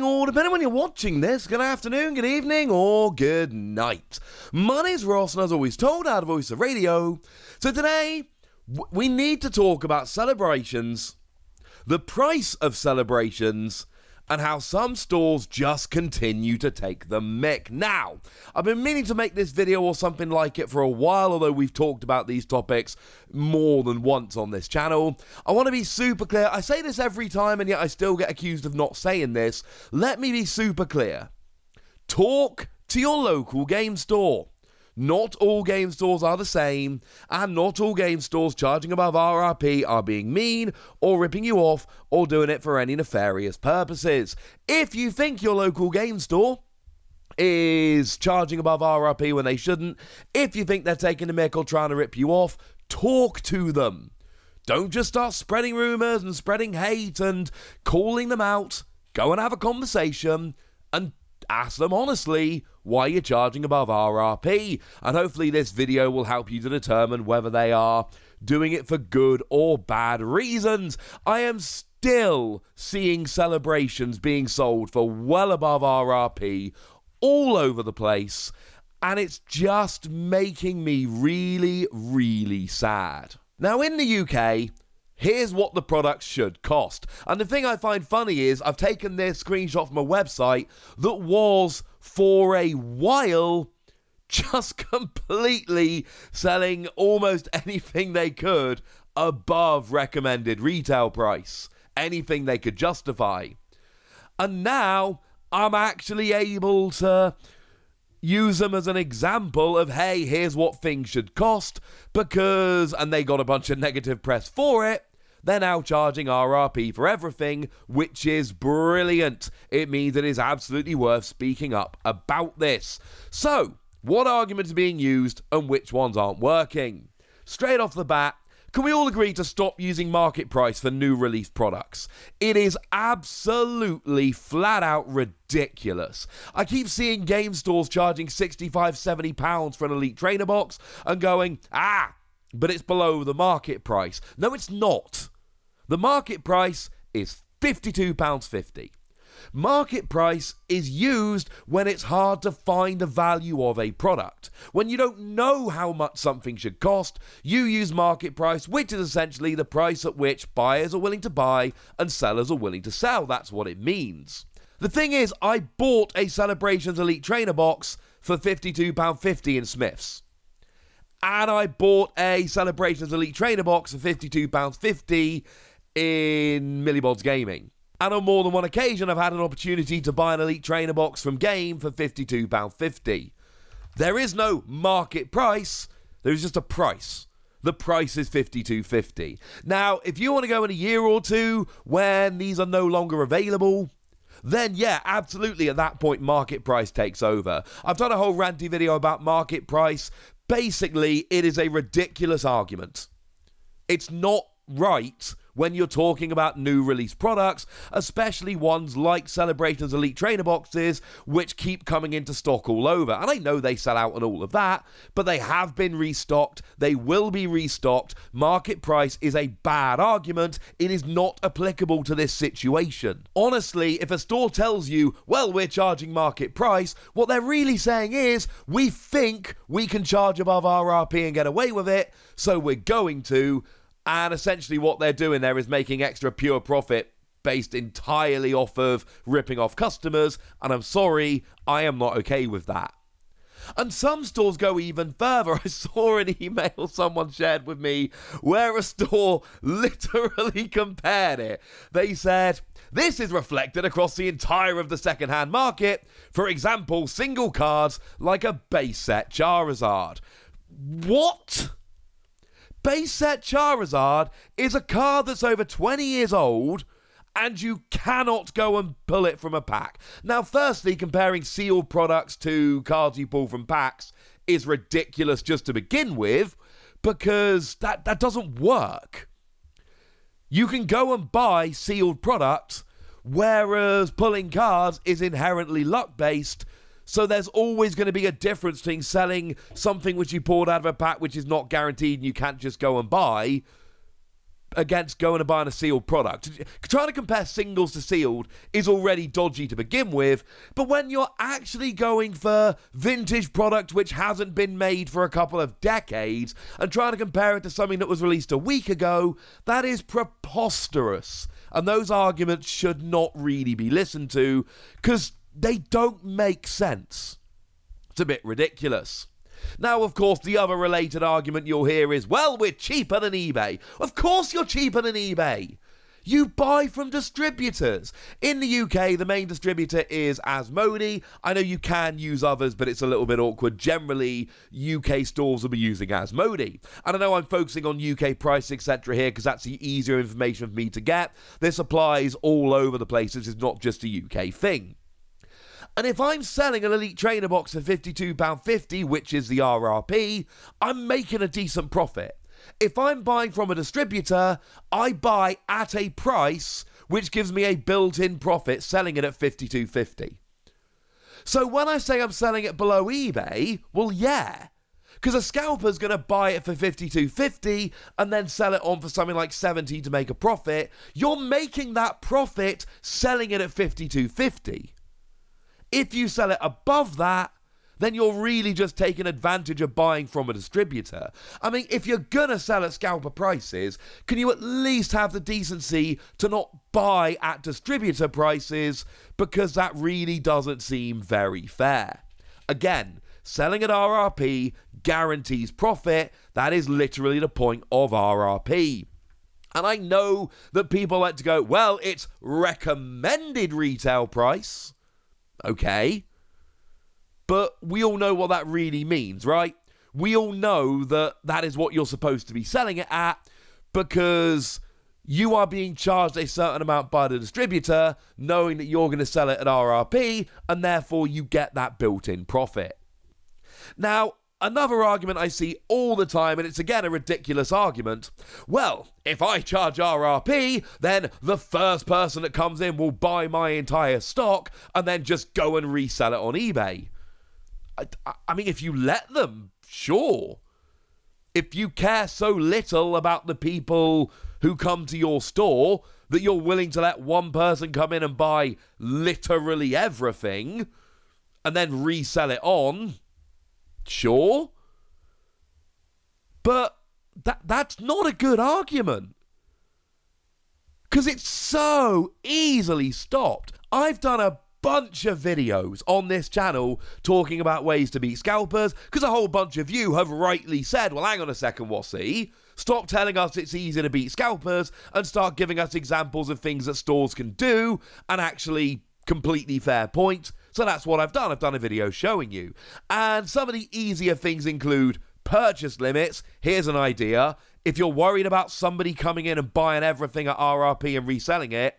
morning, or depending when you're watching this, good afternoon, good evening, or good night. My name's Ross, and as always told, out of Voice of Radio. So today, we need to talk about celebrations, the price of celebrations, and how some stores just continue to take the mick. Now, I've been meaning to make this video or something like it for a while, although we've talked about these topics more than once on this channel. I want to be super clear. I say this every time, and yet I still get accused of not saying this. Let me be super clear. Talk to your local game store. Not all game stores are the same, and not all game stores charging above RRP are being mean, or ripping you off, or doing it for any nefarious purposes. If you think your local game store is charging above RRP when they shouldn't, if you think they're taking the mick or trying to rip you off, talk to them. Don't just start spreading rumours and spreading hate and calling them out. Go and have a conversation and ask them honestly why you're charging above RRP, and hopefully this video will help you to determine whether they are doing it for good or bad reasons. I am still seeing celebrations being sold for well above RRP all over the place, and it's just making me really, really sad. Now in the UK, here's what the products should cost. And the thing I find funny is I've taken this screenshot from a website that was, for a while, just completely selling almost anything they could above recommended retail price. Anything they could justify. And now I'm actually able to use them as an example of, hey, here's what things should cost, because, and they got a bunch of negative press for it, they're now charging RRP for everything, which is brilliant. It means it is absolutely worth speaking up about this. So, what arguments are being used and which ones aren't working? Straight off the bat, can we all agree to stop using market price for new release products? It is absolutely flat out ridiculous. I keep seeing game stores charging £65, £70 for an Elite Trainer box and going, but it's below the market price. No, it's not. The market price is £52.50. Market price is used when it's hard to find the value of a product. When you don't know how much something should cost, you use market price, which is essentially the price at which buyers are willing to buy and sellers are willing to sell. That's what it means. The thing is, I bought a Celebrations Elite Trainer box for £52.50 in Smith's. And I bought a Celebrations Elite Trainer box for £52.50 in Millibod's Gaming. And on more than one occasion, I've had an opportunity to buy an Elite Trainer box from Game for £52.50. There is no market price, there is just a price. The price is £52.50. Now, if you want to go in a year or two when these are no longer available, then yeah, absolutely, at that point, market price takes over. I've done a whole ranty video about market price. Basically, it is a ridiculous argument. It's not right when you're talking about new release products, especially ones like Celebrations Elite Trainer boxes, which keep coming into stock all over. And I know they sell out and all of that, but they have been restocked. They will be restocked. Market price is a bad argument. It is not applicable to this situation. Honestly, if a store tells you, well, we're charging market price, what they're really saying is, we think we can charge above RRP and get away with it, so we're going to. And essentially what they're doing there is making extra pure profit based entirely off of ripping off customers. And I'm sorry, I am not okay with that. And some stores go even further. I saw an email someone shared with me where a store literally compared it. They said, this is reflected across the entire of the second-hand market. For example, single cards like a base set Charizard. What? Base set Charizard is a card that's over 20 years old, and you cannot go and pull it from a pack. Now, firstly, comparing sealed products to cards you pull from packs is ridiculous just to begin with, because that doesn't work. You can go and buy sealed products, whereas pulling cards is inherently luck-based. So there's always going to be a difference between selling something which you pulled out of a pack which is not guaranteed and you can't just go and buy, against going and buying a sealed product. Trying to compare singles to sealed is already dodgy to begin with, but when you're actually going for vintage product which hasn't been made for a couple of decades and trying to compare it to something that was released a week ago, that is preposterous. And those arguments should not really be listened to because they don't make sense. It's a bit ridiculous. Now, of course, the other related argument you'll hear is, well, we're cheaper than eBay. Of course you're cheaper than eBay. You buy from distributors. In the UK, the main distributor is Asmodee. I know you can use others, but it's a little bit awkward. Generally, UK stores will be using Asmodee. And I know I'm focusing on UK price, etc. here because that's the easier information for me to get. This applies all over the place. This is not just a UK thing. And if I'm selling an Elite Trainer box for £52.50, which is the RRP, I'm making a decent profit. If I'm buying from a distributor, I buy at a price which gives me a built-in profit selling it at £52.50. So when I say I'm selling it below eBay, well, yeah. Because a scalper's going to buy it for £52.50 and then sell it on for something like £70 to make a profit. You're making that profit selling it at £52.50. If you sell it above that, then you're really just taking advantage of buying from a distributor. I mean, if you're going to sell at scalper prices, can you at least have the decency to not buy at distributor prices? Because that really doesn't seem very fair. Again, selling at RRP guarantees profit. That is literally the point of RRP. And I know that people like to go, well, it's recommended retail price. Okay, but we all know what that really means, right? We all know that that is what you're supposed to be selling it at because you are being charged a certain amount by the distributor, knowing that you're going to sell it at RRP, and therefore you get that built-in profit. Now, another argument I see all the time, and it's again a ridiculous argument. Well, if I charge RRP, then the first person that comes in will buy my entire stock and then just go and resell it on eBay. I mean, if you let them, sure. If you care so little about the people who come to your store that you're willing to let one person come in and buy literally everything and then resell it on, sure, but that's not a good argument because it's so easily stopped. I've done a bunch of videos on this channel talking about ways to beat scalpers because a whole bunch of you have rightly said, well, hang on a second, Wassy, stop telling us it's easy to beat scalpers and start giving us examples of things that stores can do and actually completely fair point. So that's what I've done. I've done a video showing you. And some of the easier things include purchase limits. Here's an idea. If you're worried about somebody coming in and buying everything at RRP and reselling it,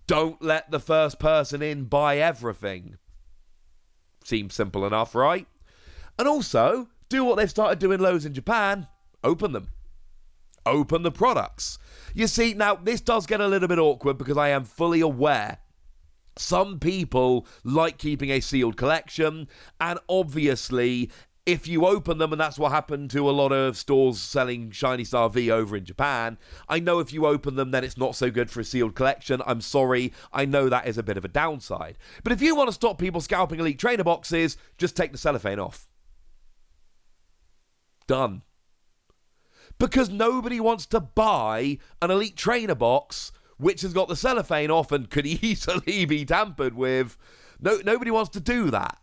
don't let the first person in buy everything. Seems simple enough, right? And also, do what they've started doing loads in Japan. Open them. Open the products. You see, now this does get a little bit awkward because I am fully aware some people like keeping a sealed collection, and obviously if you open them, and that's what happened to a lot of stores selling Shiny Star V over in Japan, I know if you open them then it's not so good for a sealed collection. I'm sorry, I know that is a bit of a downside. But if you want to stop people scalping Elite Trainer boxes, just take the cellophane off. Done. Because nobody wants to buy an Elite Trainer box which has got the cellophane off and could easily be tampered with. Nobody wants to do that.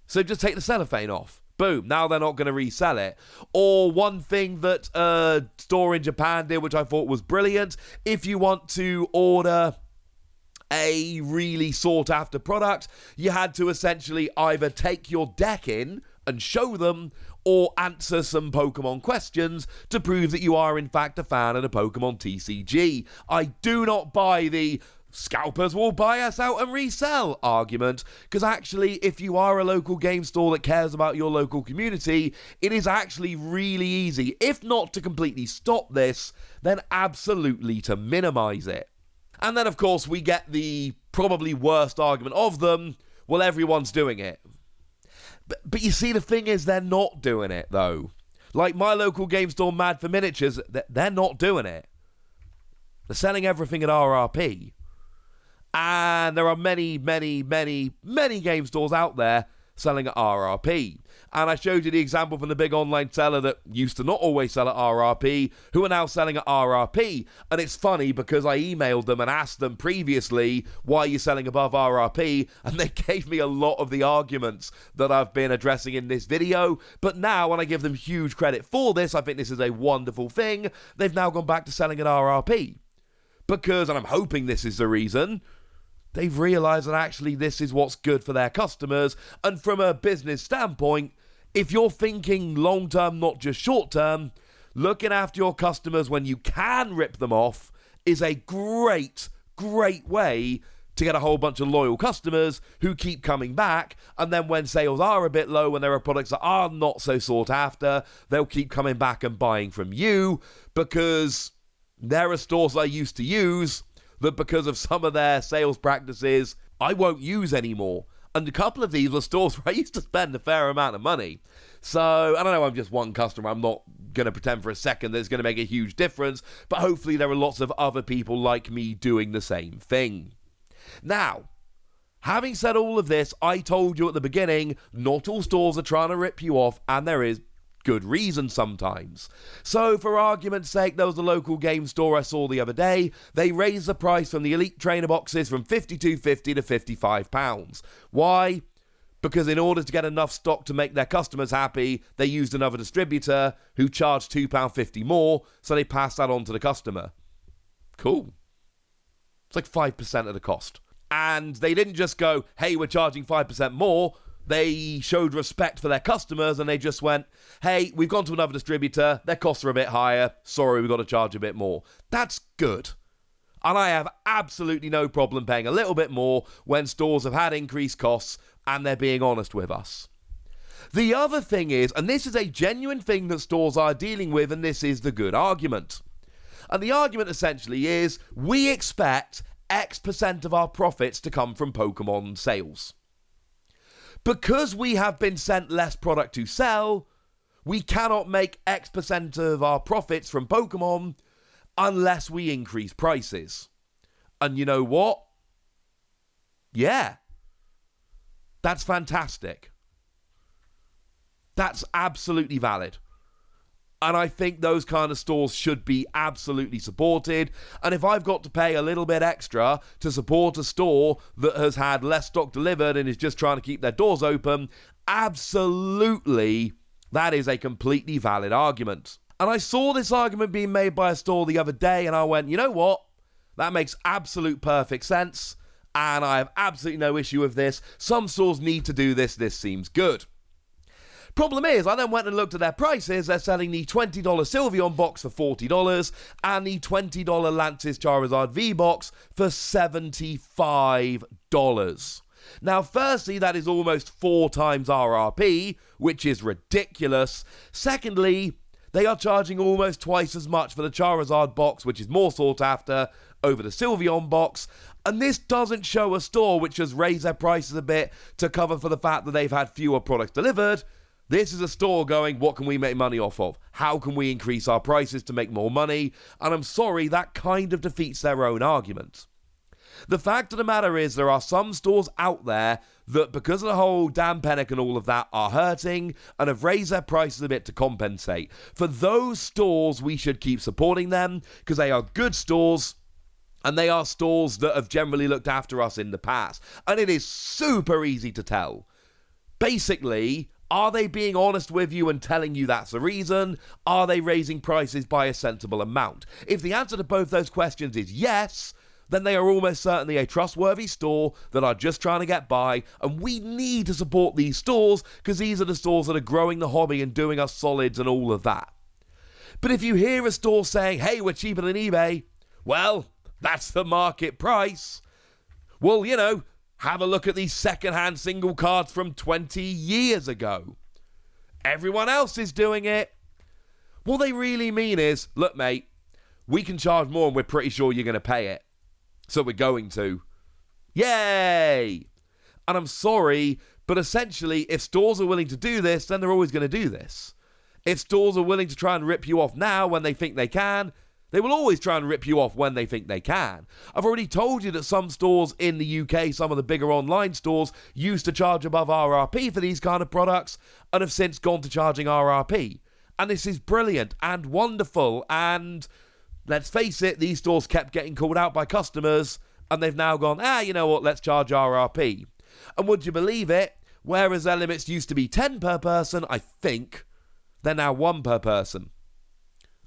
So just take the cellophane off. Boom, now they're not going to resell it. Or one thing that a store in Japan did, which I thought was brilliant, if you want to order a really sought after product, you had to essentially either take your deck in and show them or answer some Pokemon questions to prove that you are in fact a fan of the Pokémon TCG. I do not buy the scalpers will buy us out and resell argument, because actually if you are a local game store that cares about your local community, it is actually really easy, if not to completely stop this, then absolutely to minimize it. And then of course we get the probably worst argument of them, well, everyone's doing it. But you see, the thing is, they're not doing it though. Like my local game store, Mad for Miniatures, they're not doing it. They're selling everything at RRP. And there are many, many, many, many game stores out there selling at RRP. And I showed you the example from the big online seller that used to not always sell at RRP, who are now selling at RRP. And it's funny because I emailed them and asked them previously, why are you selling above RRP? And they gave me a lot of the arguments that I've been addressing in this video. But now, when I give them huge credit for this, I think this is a wonderful thing, they've now gone back to selling at RRP. Because, and I'm hoping this is the reason, they've realised that actually this is what's good for their customers. And from a business standpoint, if you're thinking long-term, not just short-term, looking after your customers when you can rip them off is a great, great way to get a whole bunch of loyal customers who keep coming back. And then when sales are a bit low and there are products that are not so sought after, they'll keep coming back and buying from you, because there are stores I used to use that because of some of their sales practices, I won't use anymore. And a couple of these were stores where I used to spend a fair amount of money. So, I don't know, I'm just one customer. I'm not going to pretend for a second that it's going to make a huge difference. But hopefully there are lots of other people like me doing the same thing. Now, having said all of this, I told you at the beginning, not all stores are trying to rip you off, and there is good reason sometimes. So, for argument's sake, there was a local game store I saw the other day. They raised the price from the Elite Trainer boxes from £52.50 to £55. Why? Because in order to get enough stock to make their customers happy, they used another distributor who charged £2.50 more, so they passed that on to the customer. Cool. It's like 5% of the cost. And they didn't just go, hey, we're charging 5% more. They showed respect for their customers and they just went, hey, we've gone to another distributor, their costs are a bit higher, sorry, we've got to charge a bit more. That's good. And I have absolutely no problem paying a little bit more when stores have had increased costs and they're being honest with us. The other thing is, and this is a genuine thing that stores are dealing with, and this is the good argument. And the argument essentially is, we expect X% of our profits to come from Pokemon sales. Because we have been sent less product to sell, we cannot make X% of our profits from Pokemon unless we increase prices. And you know what? Yeah. That's fantastic. That's absolutely valid. And I think those kind of stores should be absolutely supported. And if I've got to pay a little bit extra to support a store that has had less stock delivered and is just trying to keep their doors open, absolutely, that is a completely valid argument. And I saw this argument being made by a store the other day, and I went, you know what? That makes absolute perfect sense, and I have absolutely no issue with this. Some stores need to do this. This seems good. Problem is, I then went and looked at their prices. They're selling the $20 Sylveon box for $40 and the $20 Lance's Charizard V box for $75. Now, firstly, that is almost 4 times RRP, which is ridiculous. Secondly, they are charging almost twice as much for the Charizard box, which is more sought after, over the Sylveon box. And this doesn't show a store which has raised their prices a bit to cover for the fact that they've had fewer products delivered. This is a store going, what can we make money off of? How can we increase our prices to make more money? And I'm sorry, that kind of defeats their own argument. The fact of the matter is, there are some stores out there that, because of the whole Dan Pennick and all of that, are hurting and have raised their prices a bit to compensate. For those stores, we should keep supporting them because they are good stores and they are stores that have generally looked after us in the past. And it is super easy to tell. Basically, are they being honest with you and telling you that's the reason? Are they raising prices by a sensible amount? If the answer to both those questions is yes, then they are almost certainly a trustworthy store that are just trying to get by, and we need to support these stores because these are the stores that are growing the hobby and doing us solids and all of that. But if you hear a store saying, hey, we're cheaper than eBay, well, that's the market price. Well, you know, have a look at these second-hand single cards from 20 years ago. Everyone else is doing it. What they really mean is, look, mate, we can charge more and we're pretty sure you're going to pay it. So we're going to. Yay! And I'm sorry, but essentially, if stores are willing to do this, then they're always going to do this. If stores are willing to try and rip you off now when they think they can, they will always try and rip you off when they think they can. I've already told you that some stores in the UK, some of the bigger online stores, used to charge above RRP for these kind of products and have since gone to charging RRP. And this is brilliant and wonderful, and let's face it, these stores kept getting called out by customers, and they've now gone, you know what, let's charge RRP. And would you believe it, whereas their limits used to be 10 per person, I think, they're now 1 per person.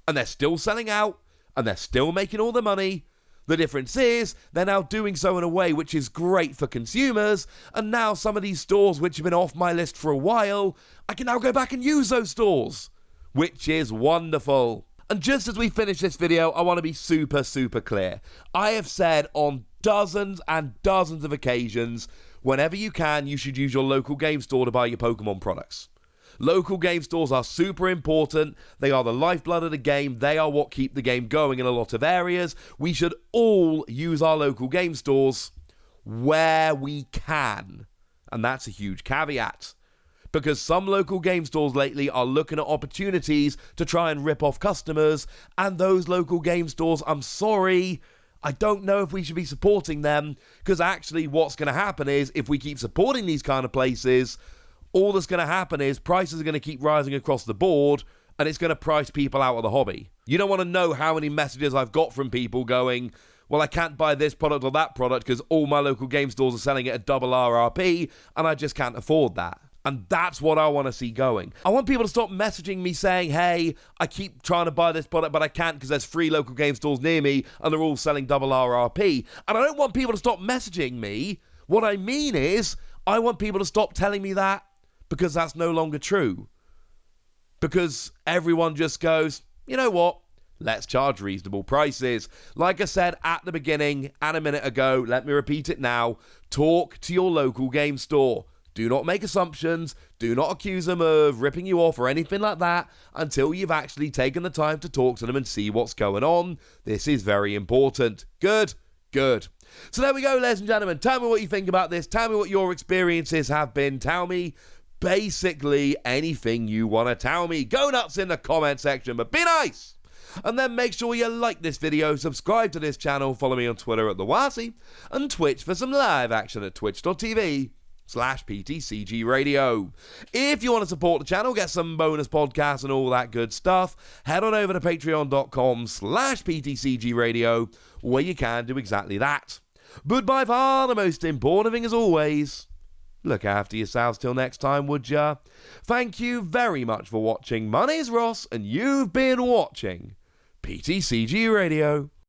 And they're still selling out, and they're still making all the money. The difference is they're now doing so in a way which is great for consumers, and now some of these stores which have been off my list for a while, I can now go back and use those stores, which is wonderful. And just as we finish this video, I want to be super, super clear. I have said on dozens and dozens of occasions, whenever you can, you should use your local game store to buy your Pokemon products. Local game stores are super important. They are the lifeblood of the game. They are what keep the game going in a lot of areas. We should all use our local game stores where we can. And that's a huge caveat. Because some local game stores lately are looking at opportunities to try and rip off customers. And those local game stores, I'm sorry, I don't know if we should be supporting them. Because actually what's going to happen is, if we keep supporting these kind of places, all that's going to happen is prices are going to keep rising across the board, and it's going to price people out of the hobby. You don't want to know how many messages I've got from people going, well, I can't buy this product or that product because all my local game stores are selling it at double RRP, and I just can't afford that. And that's what I want to see going. I want people to stop messaging me saying, hey, I keep trying to buy this product, but I can't because there's 3 local game stores near me, and they're all selling double RRP. And I don't want people to stop messaging me. What I mean is, I want people to stop telling me that, because that's no longer true. Because everyone just goes, you know what? Let's charge reasonable prices. Like I said at the beginning and a minute ago, let me repeat it now. Talk to your local game store. Do not make assumptions. Do not accuse them of ripping you off or anything like that until you've actually taken the time to talk to them and see what's going on. This is very important. Good. Good. So there we go, ladies and gentlemen. Tell me what you think about this. Tell me what your experiences have been. Tell me basically anything you want to tell me. Go nuts in the comment section, but be nice. And then make sure you like this video, subscribe to this channel, follow me on Twitter at The Wasi, and Twitch for some live action at twitch.tv/PTCG Radio. If you want to support the channel, get some bonus podcasts and all that good stuff, head on over to patreon.com/PTCG Radio, where you can do exactly that. But by far the most important thing, as always, look after yourselves till next time, would ya? Thank you very much for watching. My name's Ross, and you've been watching PTCG Radio.